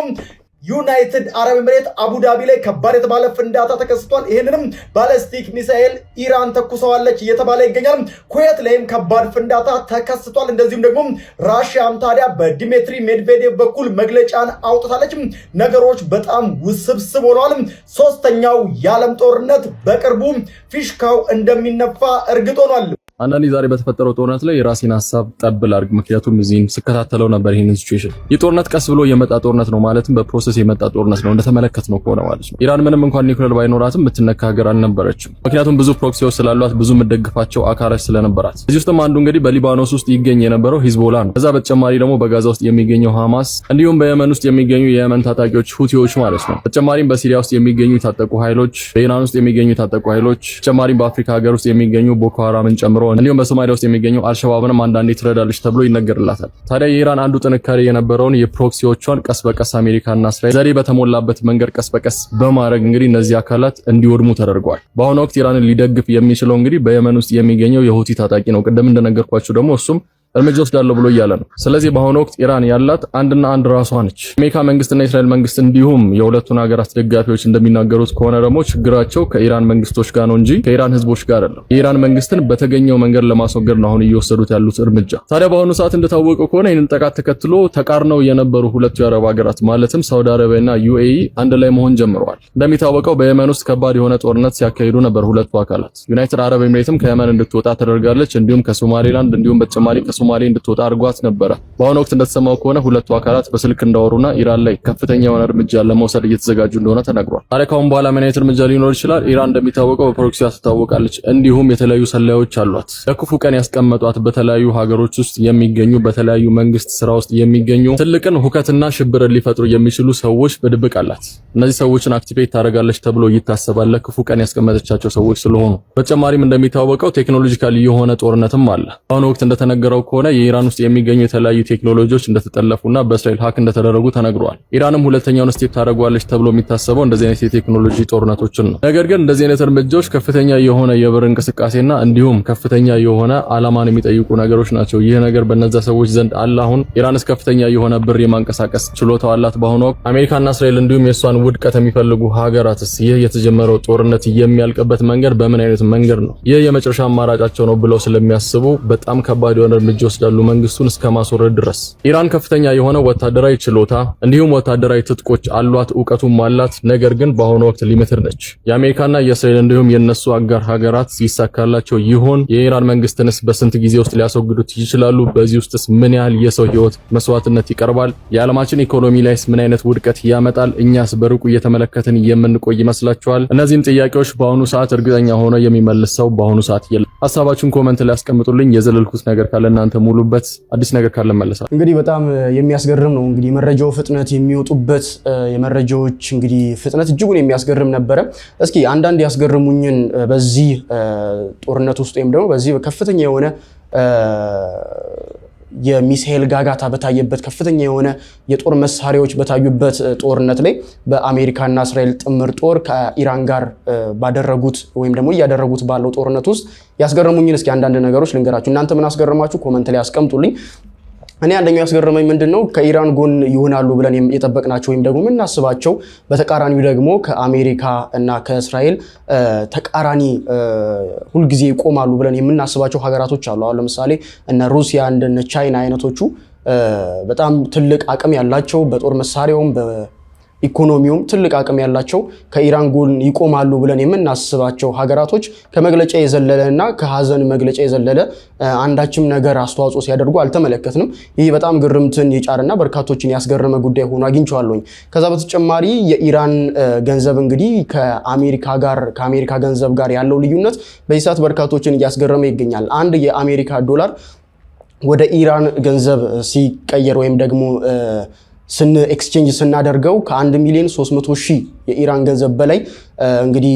ዩናይትድ አረብ ኤምሬት አቡዳቢ ላይ ከባድ የተባለ ፍንዳታ ተከስቷል። ይህንንም ባለስቲክ ሚሳኤል ኢራን ተኩሰዋለች እየተባለ ይገኛል። ኩዌት ላይም ከባድ ፍንዳታ ተከስቷል። እንደዚሁም ደግሞ ራሽያም ታዲያ በዲሜትሪ ሜድቬዴቭ በኩል መግለጫን አውጥታለች። ነገሮች በጣም ውስብስብ ሆነዋል። ሶስተኛው የዓለም ጦርነት በቅርቡ ፊሽካው እንደሚነፋ እርግጥ ሆኗል። አንዳንዴ ዛሬ በተፈጠረው ጦርነት ላይ የራሴን ሀሳብ ጠብል አድርግ። ምክንያቱም እዚህም ስከታተለው ነበር ይሄንን ሲቹዌሽን። ይህ ጦርነት ቀስ ብሎ የመጣ ጦርነት ነው ማለትም በፕሮሰስ የመጣ ጦርነት ነው እንደተመለከትነው ከሆነ ማለት ነው። ኢራን ምንም እንኳን ኒውክሌር ባይኖራትም የምትነካ ሀገር አልነበረችም። ምክንያቱም ብዙ ፕሮክሲዎች ስላሏት፣ ብዙ የምትደግፋቸው አካላት ስለነበራት። እዚህ ውስጥም አንዱ እንግዲህ በሊባኖስ ውስጥ ይገኝ የነበረው ሂዝቦላ ነው። ከዛ በተጨማሪ ደግሞ በጋዛ ውስጥ የሚገኘው ሐማስ፣ እንዲሁም በየመን ውስጥ የሚገኙ የየመን ታጣቂዎች ሁቲዎች ማለት ነው። በተጨማሪም በሲሪያ ውስጥ የሚገኙ የታጠቁ ኃይሎች፣ በኢራን ውስጥ የሚገኙ የታጠቁ ኃይሎች፣ በተጨማሪም በአፍሪካ ሀገር ውስጥ የሚገኙ ቦኮ ሃራምን ጨምሮ እንዲሁም በሶማሊያ ውስጥ የሚገኘው አልሸባብንም አንዳንዴ ትረዳለች ተብሎ ይነገርላታል። ታዲያ የኢራን አንዱ ጥንካሬ የነበረውን የፕሮክሲዎቿን ቀስ በቀስ አሜሪካና እስራኤል ዘዴ በተሞላበት መንገድ ቀስ በቀስ በማድረግ እንግዲህ እነዚህ አካላት እንዲወድሙ ተደርገዋል። በአሁኑ ወቅት ኢራንን ሊደግፍ የሚችለው እንግዲህ በየመን ውስጥ የሚገኘው የሁቲ ታጣቂ ነው። ቅድም እንደነገርኳችሁ ደግሞ እሱም እርምጃ ወስዳለሁ ብሎ እያለ ነው። ስለዚህ በአሁኑ ወቅት ኢራን ያላት አንድና አንድ ራሷ ነች። የአሜሪካ መንግስትና የእስራኤል መንግስት እንዲሁም የሁለቱን ሀገራት ደጋፊዎች እንደሚናገሩት ከሆነ ደግሞ ችግራቸው ከኢራን መንግስቶች ጋር ነው እንጂ ከኢራን ህዝቦች ጋር አይደለም። የኢራን መንግስትን በተገኘው መንገድ ለማስወገድ ነው አሁን እየወሰዱት ያሉት እርምጃ። ታዲያ በአሁኑ ሰዓት እንደታወቀው ከሆነ ይህንን ጥቃት ተከትሎ ተቃርነው የነበሩ ሁለቱ የአረብ ሀገራት ማለትም ሳውዲ አረቢያና ዩኤኢ አንድ ላይ መሆን ጀምረዋል። እንደሚታወቀው በየመን ውስጥ ከባድ የሆነ ጦርነት ሲያካሂዱ ነበር ሁለቱ አካላት። ዩናይትድ አረብ ኤምሬትም ከየመን እንድትወጣ ተደርጋለች። እንዲሁም ከሶማሌላንድ እንዲሁም በተጨማሪ ከሶማሌ እንድትወጣ አድርጓት ነበር። በአሁኑ ወቅት እንደተሰማው ከሆነ ሁለቱ አካላት በስልክ እንዳወሩና ኢራን ላይ ከፍተኛ የሆነ እርምጃ ለመውሰድ እየተዘጋጁ እንደሆነ ተነግሯል። ታዲያ ካሁን በኋላ ምን አይነት እርምጃ ሊኖር ይችላል? ኢራን እንደሚታወቀው በፕሮክሲ ትታወቃለች። እንዲሁም የተለያዩ ሰላዮች አሏት። ለክፉ ቀን ያስቀመጧት በተለያዩ ሀገሮች ውስጥ የሚገኙ በተለያዩ መንግስት ስራ ውስጥ የሚገኙ ትልቅን ሁከትና ሽብርን ሊፈጥሩ የሚችሉ ሰዎች በድብቅ አላት። እነዚህ ሰዎችን አክቲቬት ታደርጋለች ተብሎ ይታሰባል፣ ለክፉ ቀን ያስቀመጠቻቸው ሰዎች ስለሆኑ። በተጨማሪም እንደሚታወቀው ቴክኖሎጂካሊ የሆነ ጦርነትም አለ። በአሁኑ ወቅት እንደተነገረው ከሆነ የኢራን ውስጥ የሚገኙ የተለያዩ ቴክኖሎጂዎች እንደተጠለፉና በእስራኤል ሀክ እንደተደረጉ ተነግሯል። ኢራንም ሁለተኛውን ስቴፕ ታደርጓለች ተብሎ የሚታሰበው እንደዚህ አይነት የቴክኖሎጂ ጦርነቶችን ነው። ነገር ግን እንደዚህ አይነት እርምጃዎች ከፍተኛ የሆነ የብር እንቅስቃሴና እንዲሁም ከፍተኛ የሆነ አላማን የሚጠይቁ ነገሮች ናቸው። ይህ ነገር በእነዛ ሰዎች ዘንድ አለ። አሁን ኢራንስ ከፍተኛ የሆነ ብር የማንቀሳቀስ ችሎታው አላት። በአሁኑ ወቅት አሜሪካና እስራኤል እንዲሁም የሷን ውድቀት የሚፈልጉ ሀገራትስ ይህ የተጀመረው ጦርነት የሚያልቅበት መንገድ በምን አይነት መንገድ ነው? ይህ የመጨረሻ አማራጫቸው ነው ብለው ስለሚያስቡ በጣም ከባድ የሆነ እርምጃ ወስዳሉ፣ መንግስቱን እስከ ማስወረድ ድረስ። ኢራን ከፍተኛ የሆነ ወታደራዊ ችሎታ እንዲሁም ወታደራዊ ትጥቆች አሏት፣ ዕውቀቱም አላት። ነገር ግን በአሁኑ ወቅት ሊሚትድ ነች። የአሜሪካና የእስራኤል እንዲሁም የነሱ አጋር ሀገራት ይሳካላቸው ይሆን? የኢራን መንግስትንስ በስንት ጊዜ ውስጥ ሊያስወግዱት ይችላሉ? በዚህ ውስጥስ ምን ያህል የሰው ህይወት መስዋዕትነት ይቀርባል? የዓለማችን ኢኮኖሚ ላይስ ምን አይነት ውድቀት ያመጣል? እኛስ በሩቁ እየተመለከትን የምንቆይ ይመስላችኋል? እነዚህን ጥያቄዎች በአሁኑ ሰዓት እርግጠኛ ሆኖ የሚመልስ ሰው በአሁኑ ሰዓት የለም። ሐሳባችሁን ኮሜንት ላይ አስቀምጡልኝ። የዘለልኩት ነገር ካለ እናንተ ሙሉበት፣ አዲስ ነገር ካለ መለሳለሁ። እንግዲህ በጣም የሚያስገርም ነው። እንግዲህ የመረጃው ፍጥነት የሚወጡበት የመረጃዎች እንግዲህ ፍጥነት እጅጉን የሚያስገርም ነበረ። እስኪ አንዳንድ ያስገርሙኝን በዚህ ጦርነት ውስጥ ወይም ደግሞ በዚህ ከፍተኛ የሆነ የሚሳኤል ጋጋታ በታየበት ከፍተኛ የሆነ የጦር መሳሪያዎች በታዩበት ጦርነት ላይ በአሜሪካና እስራኤል ጥምር ጦር ከኢራን ጋር ባደረጉት ወይም ደግሞ እያደረጉት ባለው ጦርነት ውስጥ ያስገረሙኝን እስኪ አንዳንድ ነገሮች ልንገራችሁ። እናንተ ምን አስገረማችሁ? ኮሜንት ላይ አስቀምጡልኝ። እኔ አንደኛው ያስገረመኝ ምንድነው ከኢራን ጎን ይሆናሉ ብለን የጠበቅናቸው ወይም ደግሞ የምናስባቸው በተቃራኒው ደግሞ ከአሜሪካ እና ከእስራኤል ተቃራኒ ሁልጊዜ ይቆማሉ ብለን የምናስባቸው ሀገራቶች አሉ። አሁን ለምሳሌ እነ ሩሲያ እንደነ ቻይና አይነቶቹ በጣም ትልቅ አቅም ያላቸው በጦር መሳሪያውም ኢኮኖሚውም ትልቅ አቅም ያላቸው ከኢራን ጎን ይቆማሉ ብለን የምናስባቸው ሀገራቶች ከመግለጫ የዘለለና ከሀዘን መግለጫ የዘለለ አንዳችም ነገር አስተዋጽኦ ሲያደርጉ አልተመለከትንም። ይህ በጣም ግርምትን የጫረና በርካቶችን ያስገረመ ጉዳይ ሆኖ አግኝቼዋለሁኝ። ከዛ በተጨማሪ የኢራን ገንዘብ እንግዲህ ከአሜሪካ ገንዘብ ጋር ያለው ልዩነት በዚህ ሰዓት በርካቶችን እያስገረመ ይገኛል። አንድ የአሜሪካ ዶላር ወደ ኢራን ገንዘብ ሲቀየር ወይም ደግሞ ኤክስቼንጅ ስናደርገው ከ1,300,000 የኢራን ገንዘብ በላይ እንግዲህ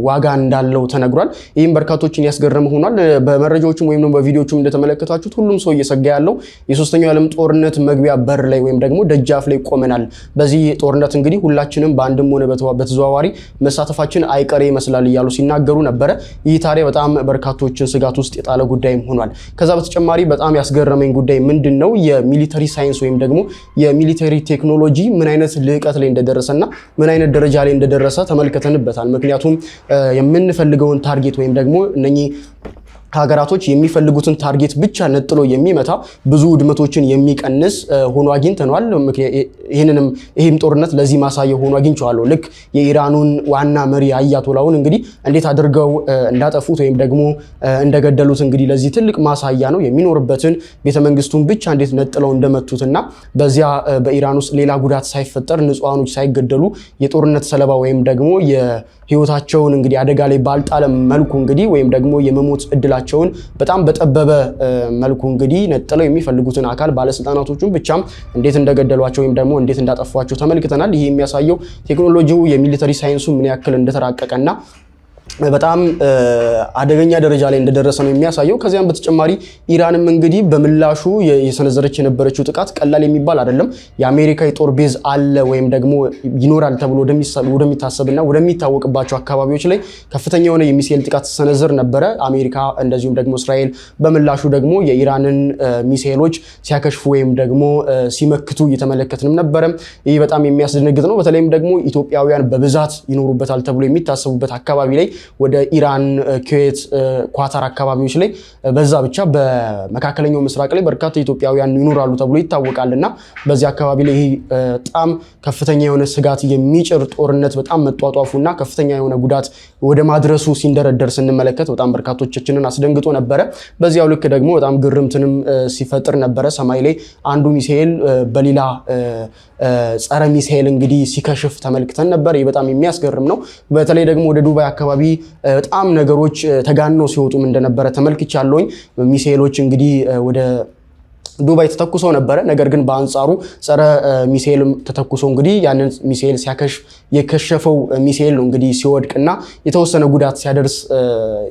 ዋጋ እንዳለው ተነግሯል። ይህም በርካቶችን ያስገረመ ሆኗል። በመረጃዎቹም ወይም ደግሞ በቪዲዮቹም እንደተመለከታችሁት ሁሉም ሰው እየሰጋ ያለው የሶስተኛው ዓለም ጦርነት መግቢያ በር ላይ ወይም ደግሞ ደጃፍ ላይ ቆመናል። በዚህ ጦርነት እንግዲህ ሁላችንም በአንድም ሆነ በተዘዋዋሪ መሳተፋችን አይቀሬ ይመስላል እያሉ ሲናገሩ ነበረ። ይህ ታዲያ በጣም በርካቶችን ስጋት ውስጥ የጣለ ጉዳይም ሆኗል። ከዛ በተጨማሪ በጣም ያስገረመኝ ጉዳይ ምንድነው የሚሊተሪ ሳይንስ ወይም ደግሞ የሚሊተሪ ቴክኖሎጂ ምን አይነት ልዕቀት ላይ እንደደረሰና ምን አይነት ደረጃ ላይ እንደደረሰ ተመልክተንበታል። ምክንያቱም የምንፈልገውን ታርጌት ወይም ደግሞ እነኚህ ሀገራቶች የሚፈልጉትን ታርጌት ብቻ ነጥሎ የሚመታ ብዙ ውድመቶችን የሚቀንስ ሆኖ አግኝተናል። ይህም ጦርነት ለዚህ ማሳያ ሆኖ አግኝቼዋለሁ። ልክ የኢራኑን ዋና መሪ አያቶላውን እንግዲህ እንዴት አድርገው እንዳጠፉት ወይም ደግሞ እንደገደሉት እንግዲህ ለዚህ ትልቅ ማሳያ ነው። የሚኖርበትን ቤተመንግስቱን ብቻ እንዴት ነጥለው እንደመቱትና በዚያ በኢራን ውስጥ ሌላ ጉዳት ሳይፈጠር ንጹሃኖች ሳይገደሉ የጦርነት ሰለባ ወይም ደግሞ የህይወታቸውን እንግዲህ አደጋ ላይ ባልጣለ መልኩ እንግዲህ ወይም ደግሞ የመሞት እድላቸውን በጣም በጠበበ መልኩ እንግዲህ ነጥለው የሚፈልጉትን አካል ባለስልጣናቶቹን ብቻም እንዴት እንደገደሏቸው ወይም ደግሞ እንዴት እንዳጠፏቸው ተመልክተናል። ይሄ የሚያሳየው ቴክኖሎጂው የሚሊተሪ ሳይንሱ ምን ያክል እንደተራቀቀና በጣም አደገኛ ደረጃ ላይ እንደደረሰ ነው የሚያሳየው። ከዚያም በተጨማሪ ኢራንም እንግዲህ በምላሹ የሰነዘረች የነበረችው ጥቃት ቀላል የሚባል አይደለም። የአሜሪካ የጦር ቤዝ አለ ወይም ደግሞ ይኖራል ተብሎ ወደሚታሰብና ወደሚታወቅባቸው አካባቢዎች ላይ ከፍተኛ የሆነ የሚሳኤል ጥቃት ሰነዘር ነበረ አሜሪካ። እንደዚሁም ደግሞ እስራኤል በምላሹ ደግሞ የኢራንን ሚሳኤሎች ሲያከሽፉ ወይም ደግሞ ሲመክቱ እየተመለከትንም ነበረ። ይህ በጣም የሚያስደነግጥ ነው። በተለይም ደግሞ ኢትዮጵያውያን በብዛት ይኖሩበታል ተብሎ የሚታሰቡበት አካባቢ ላይ ወደ ኢራን፣ ኩዌት፣ ኳታር አካባቢዎች ላይ በዛ ብቻ በመካከለኛው ምስራቅ ላይ በርካታ ኢትዮጵያውያን ይኖራሉ ተብሎ ይታወቃልና በዚህ አካባቢ ላይ በጣም ከፍተኛ የሆነ ስጋት የሚጭር ጦርነት በጣም መጧጧፉና ከፍተኛ የሆነ ጉዳት ወደ ማድረሱ ሲንደረደር ስንመለከት በጣም በርካቶቻችንን አስደንግጦ ነበረ። በዚያው ልክ ደግሞ በጣም ግርምትንም ሲፈጥር ነበረ። ሰማይ ላይ አንዱ ሚሳኤል በሌላ ጸረ ሚሳኤል እንግዲህ ሲከሽፍ ተመልክተን ነበር። ይህ በጣም የሚያስገርም ነው። በተለይ ደግሞ ወደ ዱባይ አካባቢ በጣም ነገሮች ተጋነው ሲወጡም እንደነበረ ተመልክቻለሁኝ። ሚሳኤሎች እንግዲህ ወደ ዱባይ ተተኩሶ ነበረ። ነገር ግን በአንጻሩ ጸረ ሚሳኤል ተተኩሶ እንግዲህ ያንን ሚሳኤል ሲያከሽፍ የከሸፈው ሚሳኤል ነው እንግዲህ ሲወድቅና የተወሰነ ጉዳት ሲያደርስ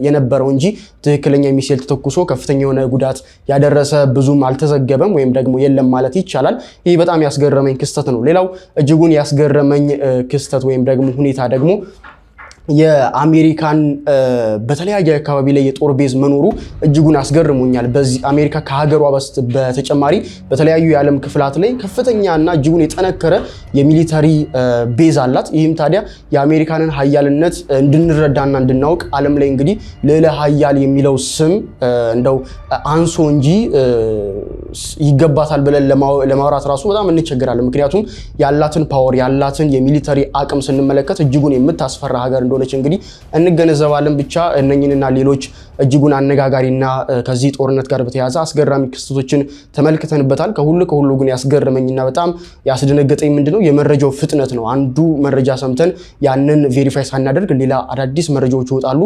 የነበረው እንጂ ትክክለኛ ሚሳኤል ተተኩሶ ከፍተኛ የሆነ ጉዳት ያደረሰ ብዙም አልተዘገበም ወይም ደግሞ የለም ማለት ይቻላል። ይህ በጣም ያስገረመኝ ክስተት ነው። ሌላው እጅጉን ያስገረመኝ ክስተት ወይም ደግሞ ሁኔታ ደግሞ የአሜሪካን በተለያየ አካባቢ ላይ የጦር ቤዝ መኖሩ እጅጉን አስገርሞኛል። በዚህ አሜሪካ ከሀገሯ በተጨማሪ በተለያዩ የዓለም ክፍላት ላይ ከፍተኛና እጅጉን የጠነከረ የሚሊተሪ ቤዝ አላት። ይህም ታዲያ የአሜሪካንን ሀያልነት እንድንረዳና እንድናውቅ ዓለም ላይ እንግዲህ ልዕለ ሀያል የሚለው ስም እንደው አንሶ እንጂ ይገባታል ብለን ለማውራት ራሱ በጣም እንቸገራለን። ምክንያቱም ያላትን ፓወር ያላትን የሚሊተሪ አቅም ስንመለከት እጅጉን የምታስፈራ ሀገር እንደሆነች እንግዲህ እንገነዘባለን። ብቻ እነኝንና ሌሎች እጅጉን አነጋጋሪና ከዚህ ጦርነት ጋር በተያያዘ አስገራሚ ክስተቶችን ተመልክተንበታል። ከሁሉ ግን ያስገረመኝና በጣም ያስደነገጠኝ ምንድነው የመረጃው ፍጥነት ነው። አንዱ መረጃ ሰምተን ያንን ቬሪፋይ ሳናደርግ ሌላ አዳዲስ መረጃዎች ይወጣሉ።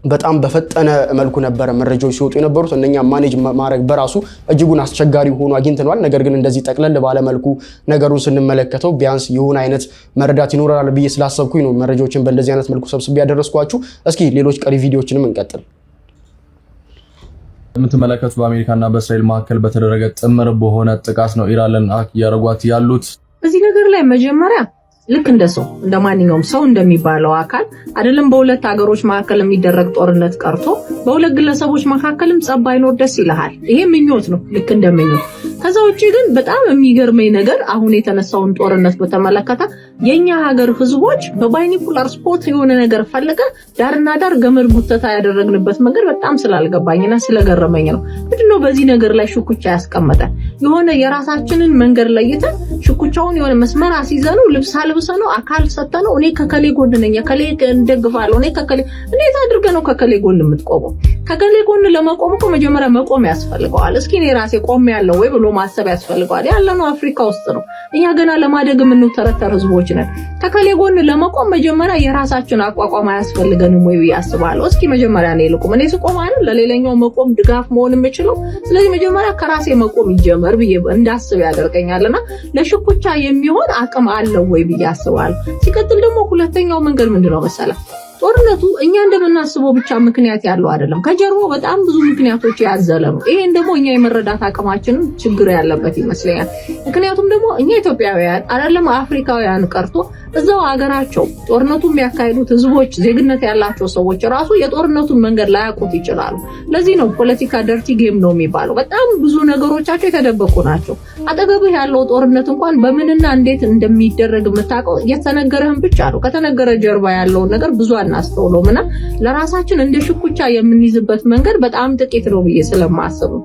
በጣም በፈጠነ መልኩ ነበረ መረጃዎች ሲወጡ የነበሩት። እነኛ ማኔጅ ማድረግ በራሱ እጅጉን አስቸጋሪ ሆኖ አግኝተናል። ነገር ግን እንደዚህ ጠቅለል ባለ መልኩ ነገሩን ስንመለከተው ቢያንስ የሆነ አይነት መረዳት ይኖራል ብዬ ስላሰብኩኝ ነው መረጃዎችን በእንደዚህ አይነት መልኩ ሰብስቤ ያደረስኳችሁ። እስኪ ሌሎች ቀሪ ቪዲዮዎችንም እንቀጥል። የምትመለከቱት በአሜሪካና በእስራኤል መካከል በተደረገ ጥምር በሆነ ጥቃት ነው ኢራንን እያደረጓት ያሉት። እዚህ ነገር ላይ መጀመሪያ ልክ እንደ ሰው እንደ ማንኛውም ሰው እንደሚባለው አካል አይደለም በሁለት ሀገሮች መካከል የሚደረግ ጦርነት ቀርቶ በሁለት ግለሰቦች መካከልም ጸብ ባይኖር ደስ ይላል። ይሄ ምኞት ነው፣ ልክ እንደምኞት። ከዛ ውጪ ግን በጣም የሚገርመኝ ነገር አሁን የተነሳውን ጦርነት በተመለከተ የኛ ሀገር ህዝቦች በባይኒኩላር ስፖት የሆነ ነገር ፈልገ ዳርና ዳር ገመድ ጉተታ ያደረግንበት መንገድ በጣም ስላልገባኝና ስለገረመኝ ነው። ምንድነው በዚህ ነገር ላይ ሽኩቻ ያስቀመጠ የሆነ የራሳችንን መንገድ ለይተን ሽኩቻውን የሆነ መስመር አስይዘነው ልብስ አልብሰነው አካል ሰተነው እኔ ከከሌ ጎን ነኝ ከሌ እንደግፋለሁ እኔ ከከሌ እንዴት አድርገ ነው ከከሌ ጎን የምትቆመው? ከከሌ ጎን ለመቆም እኮ መጀመሪያ መቆም ያስፈልገዋል። እስኪ እኔ ራሴ ቆም ያለው ወይ ብሎ ማሰብ ያስፈልገዋል። ያለነው አፍሪካ ውስጥ ነው። እኛ ገና ለማደግ የምንተረተር ህዝቦች ነን። ከከሌ ጎን ለመቆም መጀመሪያ የራሳችን አቋቋም ያስፈልገንም ወይ ያስባሉ። እስኪ መጀመሪያ እኔ ልቆም፣ እኔ ስቆም አይደል ለሌላኛው መቆም ድጋፍ መሆን የምችለው። ስለዚህ መጀመሪያ ከራሴ መቆም ይጀመር ብዬ እንዳስብ ያደርገኛልና ለሽኩቻ የሚሆን አቅም አለው ወይ ብዬ አስባለሁ። ሲቀጥል ደግሞ ሁለተኛው መንገድ ምንድነው መሰለህ? ጦርነቱ እኛ እንደምናስበው ብቻ ምክንያት ያለው አይደለም። ከጀርባው በጣም ብዙ ምክንያቶች ያዘለ ነው። ይሄን ደግሞ እኛ የመረዳት አቅማችንን ችግር ያለበት ይመስለኛል። ምክንያቱም ደግሞ እኛ ኢትዮጵያውያን አይደለም አፍሪካውያን ቀርቶ እዛው ሀገራቸው ጦርነቱ የሚያካሂዱት ህዝቦች ዜግነት ያላቸው ሰዎች ራሱ የጦርነቱን መንገድ ላያውቁት ይችላሉ። ለዚህ ነው ፖለቲካ ደርቲ ጌም ነው የሚባለው። በጣም ብዙ ነገሮቻቸው የተደበቁ ናቸው። አጠገብህ ያለው ጦርነት እንኳን በምንና እንዴት እንደሚደረግ የምታውቀው የተነገረህን ብቻ ነው። ከተነገረ ጀርባ ያለውን ነገር ብዙ አናስተውለውምና ለራሳችን እንደ ሽኩቻ የምንይዝበት መንገድ በጣም ጥቂት ነው ብዬ ስለማስብ ነው።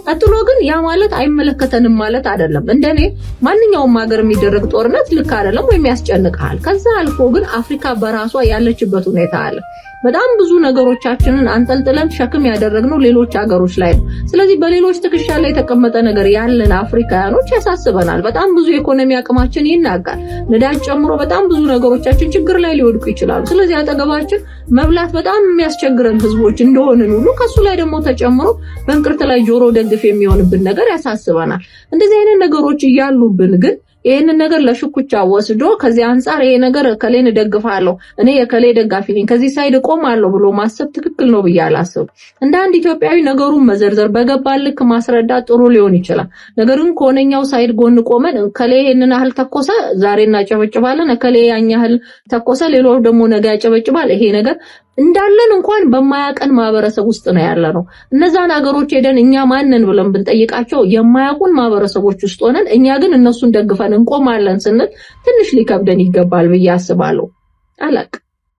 ቀጥሎ ግን ያ ማለት አይመለከተንም ማለት አይደለም። እንደኔ ማንኛውም ሀገር የሚደረግ ጦርነት ልክ አይደለም ወይም ያስጨንቃል። ከዛ አልፎ ግን አፍሪካ በራሷ ያለችበት ሁኔታ አለ። በጣም ብዙ ነገሮቻችንን አንጠልጥለን ሸክም ያደረግነው ሌሎች ሀገሮች ላይ ነው። ስለዚህ በሌሎች ትከሻ ላይ የተቀመጠ ነገር ያለን አፍሪካውያኖች ያሳስበናል። በጣም ብዙ ኢኮኖሚ አቅማችን ይናጋል። ነዳጅ ጨምሮ በጣም ብዙ ነገሮቻችን ችግር ላይ ሊወድቁ ይችላሉ። ስለዚህ አጠገባችን መብላት በጣም የሚያስቸግረን ህዝቦች እንደሆነን ሁሉ ከሱ ላይ ደግሞ ተጨምሮ በእንቅርት ላይ ጆሮ ደግፍ የሚሆንብን ነገር ያሳስበናል። እንደዚህ አይነት ነገሮች እያሉብን ግን ይሄንን ነገር ለሽኩቻ ወስዶ ከዚህ አንፃር ይሄ ነገር ከሌን ደግፋለሁ እኔ የከሌ ደጋፊ ነኝ ከዚህ ሳይድ ቆማለሁ ብሎ ማሰብ ትክክል ነው ብዬ አላስብም። እንደ አንድ ኢትዮጵያዊ ነገሩን መዘርዘር በገባልክ ማስረዳት ጥሩ ሊሆን ይችላል። ነገሩን ከሆነኛው ሳይድ ጎን ቆመን ከሌ ይሄንን አህል ተኮሰ ዛሬ እናጨበጭባለን፣ ከሌ ያኛህል ተኮሰ ሌላው ደግሞ ነገ ያጨበጭባል። ይሄ ነገር እንዳለን እንኳን በማያቀን ማህበረሰብ ውስጥ ነው ያለነው። እነዛን ሀገሮች ሄደን እኛ ማንነን ብለን ብንጠይቃቸው የማያቁን ማህበረሰቦች ውስጥ ሆነን እኛ ግን እነሱን ደግፈን እንቆማለን ስንል ትንሽ ሊከብደን ይገባል ብዬ አስባለሁ። አላቅ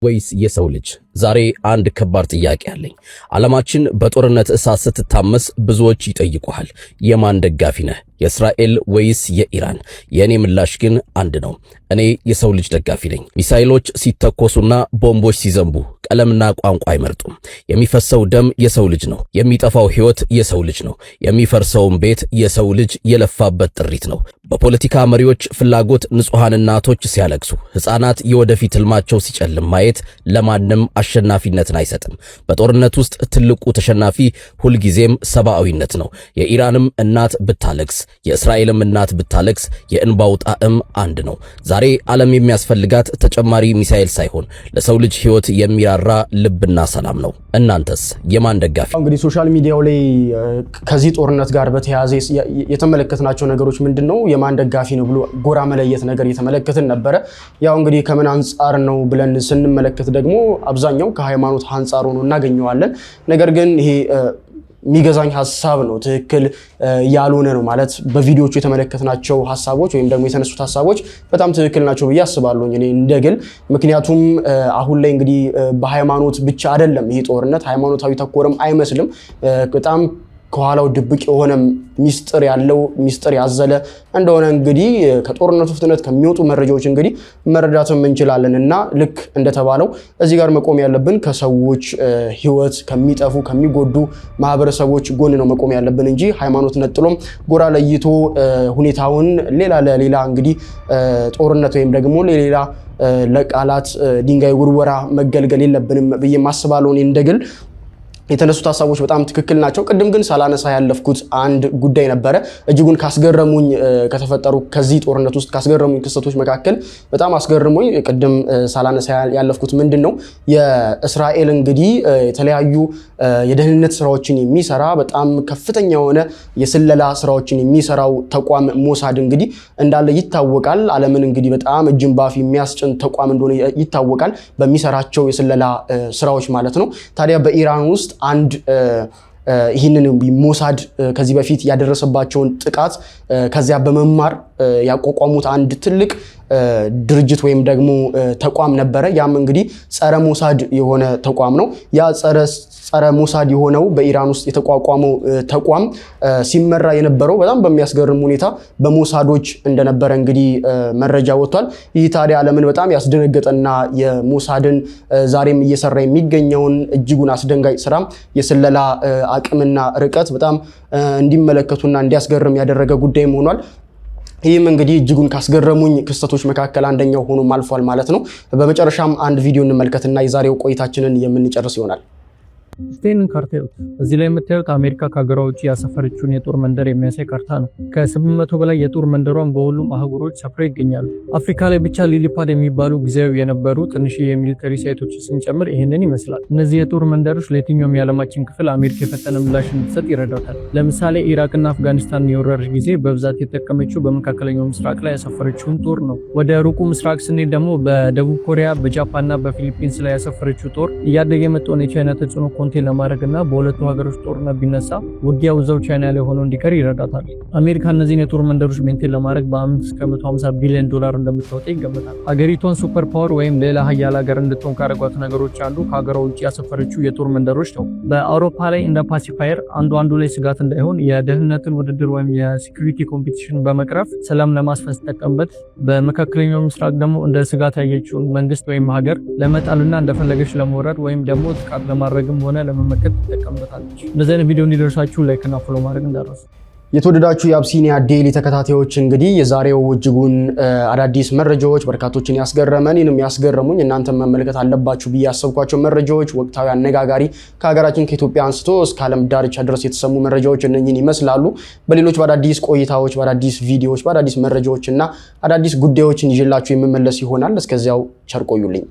ወይስ የሰው ልጅ ዛሬ አንድ ከባድ ጥያቄ አለኝ። ዓለማችን በጦርነት እሳት ስትታመስ ብዙዎች ይጠይቁሃል፣ የማን ደጋፊ ነህ? የእስራኤል ወይስ የኢራን? የእኔ ምላሽ ግን አንድ ነው። እኔ የሰው ልጅ ደጋፊ ነኝ። ሚሳኤሎች ሲተኮሱና ቦምቦች ሲዘንቡ ቀለምና ቋንቋ አይመርጡም። የሚፈሰው ደም የሰው ልጅ ነው። የሚጠፋው ሕይወት የሰው ልጅ ነው። የሚፈርሰውም ቤት የሰው ልጅ የለፋበት ጥሪት ነው። በፖለቲካ መሪዎች ፍላጎት ንጹሐን እናቶች ሲያለቅሱ፣ ሕፃናት የወደፊት ህልማቸው ሲጨልም ማየት ለማንም አሸናፊነትን አይሰጥም። በጦርነት ውስጥ ትልቁ ተሸናፊ ሁልጊዜም ሰብአዊነት ነው። የኢራንም እናት ብታለቅስ፣ የእስራኤልም እናት ብታለቅስ የእንባው ጣዕም አንድ ነው። ዛሬ ዓለም የሚያስፈልጋት ተጨማሪ ሚሳኤል ሳይሆን ለሰው ልጅ ሕይወት የሚራራ ልብና ሰላም ነው። እናንተስ የማን ደጋፊ? እንግዲህ ሶሻል ሚዲያው ላይ ከዚህ ጦርነት ጋር በተያያዘ የተመለከትናቸው ነገሮች ምንድነው? የማን ደጋፊ ነው ብሎ ጎራ መለየት ነገር እየተመለከትን ነበረ። ያው እንግዲህ ከምን አንጻር ነው ብለን ስንመለከት ደግሞ አብዛኛው ከሃይማኖት አንጻር ሆኖ እናገኘዋለን። ነገር ግን ይሄ የሚገዛኝ ሐሳብ ነው፣ ትክክል ያልሆነ ነው ማለት በቪዲዮቹ የተመለከትናቸው ሐሳቦች ወይም ደግሞ የተነሱት ሐሳቦች በጣም ትክክል ናቸው ብዬ አስባለሁ እኔ እንደግል። ምክንያቱም አሁን ላይ እንግዲህ በሃይማኖት ብቻ አይደለም ይሄ ጦርነት፣ ሃይማኖታዊ ተኮርም አይመስልም። በጣም ከኋላው ድብቅ የሆነ ሚስጥር ያለው ሚስጥር ያዘለ እንደሆነ እንግዲህ ከጦርነቱ ፍጥነት ከሚወጡ መረጃዎች እንግዲህ መረዳትም እንችላለን። እና ልክ እንደተባለው እዚህ ጋር መቆም ያለብን ከሰዎች ህይወት ከሚጠፉ ከሚጎዱ ማህበረሰቦች ጎን ነው መቆም ያለብን እንጂ ሃይማኖት ነጥሎም ጎራ ለይቶ ሁኔታውን ሌላ ለሌላ እንግዲህ ጦርነት ወይም ደግሞ ለሌላ ለቃላት ድንጋይ ውርወራ መገልገል የለብንም ብዬ ማስባለሁ እኔ እንደግል። የተነሱት ሐሳቦች በጣም ትክክል ናቸው። ቅድም ግን ሳላነሳ ያለፍኩት አንድ ጉዳይ ነበረ። እጅጉን ካስገረሙኝ ከተፈጠሩ ከዚህ ጦርነት ውስጥ ካስገረሙኝ ክስተቶች መካከል በጣም አስገርሞኝ ቅድም ሳላነሳ ያለፍኩት ምንድነው የእስራኤል እንግዲህ የተለያዩ የደህንነት ስራዎችን የሚሰራ በጣም ከፍተኛ የሆነ የስለላ ስራዎችን የሚሰራው ተቋም ሞሳድ እንግዲህ እንዳለ ይታወቃል። ዓለምን እንግዲህ በጣም እጅን ባፍ የሚያስጭን ተቋም እንደሆነ ይታወቃል በሚሰራቸው የስለላ ስራዎች ማለት ነው። ታዲያ በኢራን ውስጥ አንድ ይህንን ሞሳድ ከዚህ በፊት ያደረሰባቸውን ጥቃት ከዚያ በመማር ያቋቋሙት አንድ ትልቅ ድርጅት ወይም ደግሞ ተቋም ነበረ። ያም እንግዲህ ጸረ ሞሳድ የሆነ ተቋም ነው። ያ ጸረ ሞሳድ የሆነው በኢራን ውስጥ የተቋቋመው ተቋም ሲመራ የነበረው በጣም በሚያስገርም ሁኔታ በሞሳዶች እንደነበረ እንግዲህ መረጃ ወጥቷል። ይህ ታዲያ ዓለምን በጣም ያስደነገጠና የሞሳድን ዛሬም እየሰራ የሚገኘውን እጅጉን አስደንጋጭ ስራ የስለላ አቅምና ርቀት በጣም እንዲመለከቱና እንዲያስገርም ያደረገ ጉዳይም ሆኗል። ይህም እንግዲህ እጅጉን ካስገረሙኝ ክስተቶች መካከል አንደኛው ሆኖ ማልፏል ማለት ነው። በመጨረሻም አንድ ቪዲዮ እንመልከትና የዛሬው ቆይታችንን የምንጨርስ ይሆናል። ስቴንን ካርታ ይወጥ እዚህ ላይ የምታዩት አሜሪካ ከሀገሯ ውጭ ያሰፈረችውን የጦር መንደር የሚያሳይ ካርታ ነው። ከ800 በላይ የጦር መንደሯን በሁሉም አህጉሮች ሰፍረው ይገኛሉ። አፍሪካ ላይ ብቻ ሊሊፓድ የሚባሉ ጊዜያዊ የነበሩ ትንሽ የሚሊተሪ ሳይቶች ስንጨምር ይህንን ይመስላል። እነዚህ የጦር መንደሮች ለየትኛውም የዓለማችን ክፍል አሜሪካ የፈጠነ ምላሽ እንድትሰጥ ይረዳታል። ለምሳሌ ኢራቅና አፍጋኒስታን የወረረች ጊዜ በብዛት የተጠቀመችው በመካከለኛው ምስራቅ ላይ ያሰፈረችውን ጦር ነው። ወደ ሩቁ ምስራቅ ስንሄድ ደግሞ በደቡብ ኮሪያ፣ በጃፓንና በፊሊፒንስ ላይ ያሰፈረችው ጦር እያደገ የመጣውን የቻይና ተጽዕኖ ኮንቴን ለማድረግና በሁለቱ ሀገሮች ጦርነት ቢነሳ ውጊያው እዛው ቻይና ላይ ሆኖ እንዲቀር ይረዳታል። አሜሪካ እነዚህን የጦር መንደሮች ሜንቴን ለማድረግ በ5 እስከ 150 ቢሊዮን ዶላር እንደምታወጣ ይገመታል። ሀገሪቷን ሱፐር ፓወር ወይም ሌላ ሀያል ሀገር እንድትሆን ካደረጓት ነገሮች አንዱ ከሀገሯ ውጭ ያሰፈረችው የጦር መንደሮች ነው። በአውሮፓ ላይ እንደ ፓሲፋየር አንዱ ላይ ስጋት እንዳይሆን የደህንነትን ውድድር ወይም የሲኩሪቲ ኮምፒቲሽን በመቅረፍ ሰላም ለማስፈን ስትጠቀምበት፣ በመካከለኛው ምስራቅ ደግሞ እንደ ስጋት ያየችውን መንግስት ወይም ሀገር ለመጣልና እንደፈለገች ለመውረድ ወይም ደግሞ ጥቃት ለማድረግም ሆነ ለመመከት ትጠቀምበታለች። እንደዚህ አይነት ቪዲዮ እንዲደርሳችሁ ላይክ እና ፎሎ ማድረግ እንዳትረሱ። የተወደዳችሁ የአብሲኒያ ዴይሊ ተከታታዮች እንግዲህ የዛሬው እጅጉን አዳዲስ መረጃዎች በርካቶችን ያስገረመን እኔንም ያስገረሙኝ እናንተም መመልከት አለባችሁ ብዬ ያሰብኳቸው መረጃዎች ወቅታዊ አነጋጋሪ ከሀገራችን ከኢትዮጵያ አንስቶ እስከ ዓለም ዳርቻ ድረስ የተሰሙ መረጃዎች እነኚህን ይመስላሉ። በሌሎች በአዳዲስ ቆይታዎች በአዳዲስ ቪዲዮዎች በአዳዲስ መረጃዎችና አዳዲስ ጉዳዮችን ይዤላችሁ የምመለስ ይሆናል። እስከዚያው ቸር ቆዩልኝ።